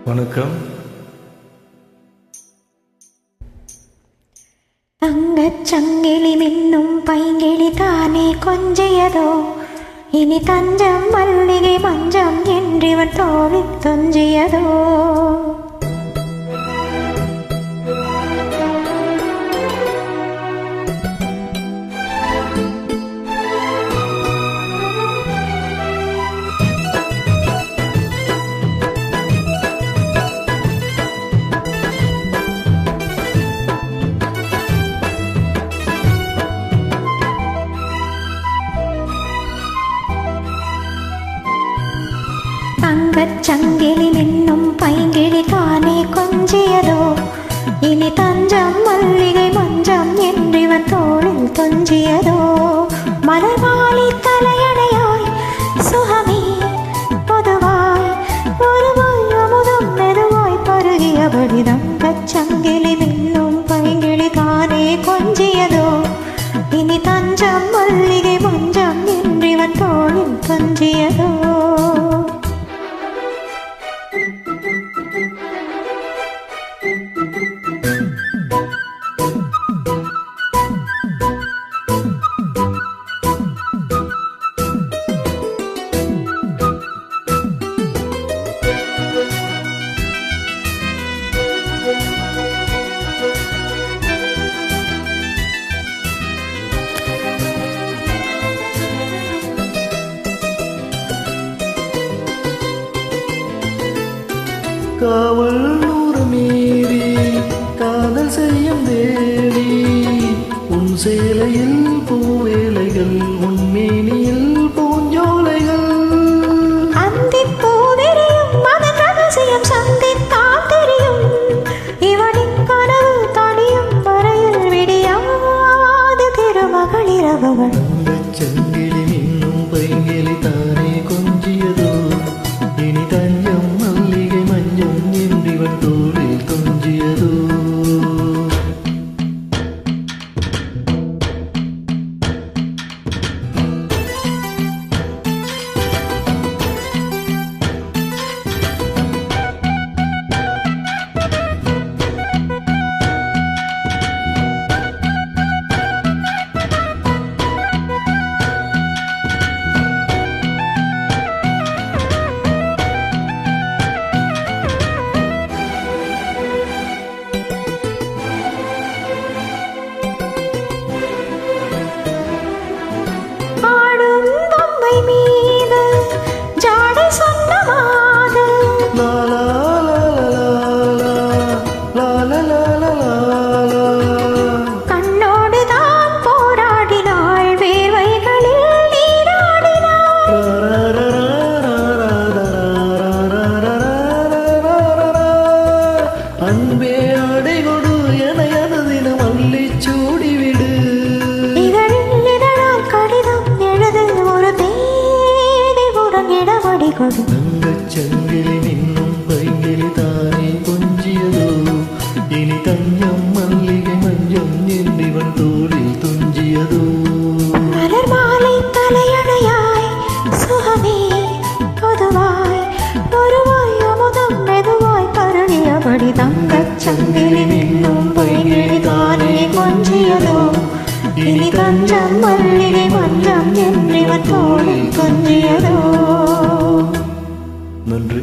வணக்கம். தங்கச் சங்கிலி மின்னும் பைங்கிளி தானே கொஞ்சியதோ, இனி தஞ்சம் மல்லிகை மஞ்சம் என்றிவன் தோளில் தொஞ்சியதோ. தங்கச் சங்கிலி மின்னும் பைங்கிளி தானே கொஞ்சியதோ, இனி தஞ்சம் மல்லிகை மஞ்சம் என்றிவன் தோளில் தொஞ்சியதோ. மலர் மாலை தலையணையாய் சுகமே பொதுவாய் ஒருவாய் அமுதம் மெதுவாய் பருகியபடி தங்கச் சங்கிலி மின்னும் பைங்கிளி தானே கொஞ்சியதோ, இனி தஞ்சம் மல்லிகை மஞ்சம் என்றிவன் தோளில் தொஞ்சியதோ. காவல் நூறு மீறி காதல் செய்யும் தேவி, உன் சேலையில் பூவேலைகள் உன் மேனியில் பூஞ்சோலைகள். அந்திப் பூவெறியும் மதன் ரகசியம் சந்தித்தான் தெரியும், இவனின் கனவு தனியும் வரையில் விடியாது திருமகளிரவள். சங்கிலி மின்னும் பைங்கிளி தானே கொஞ்சியதோ, இனி தஞ்சம் மல்லிகை மஞ்சம் என்றிவன் தோளில் கொஞ்சியதோ. அன்பே ஆடை கொடு என தினம் அள்ளி சூடிவிடு. இதழால் கடிதம் எழுது ஒரு தேடி உடன் இடமடி கொடு. தங்கச் சங்கிலி மின்னும் பைங்கிளி தானே கொஞ்சியதோ, இனி தஞ்சம் மல்லிகை மஞ்சம் என்றிவன் தோளில் துஞ்சியதோ. மலர் மாலை தலையணையாய் சுகமே பொதுவாய் ஒருவாய் அமுதம் மெதுவாய் பருகியபடி தங்கச் சங்கிலி மின்னும் பைங்கிளி தானே கொஞ்சியதோ, இனி தஞ்சம் மல்லிகை மஞ்சம் என்றிவன் தோளில் கொஞ்சியதோ. நன்றி.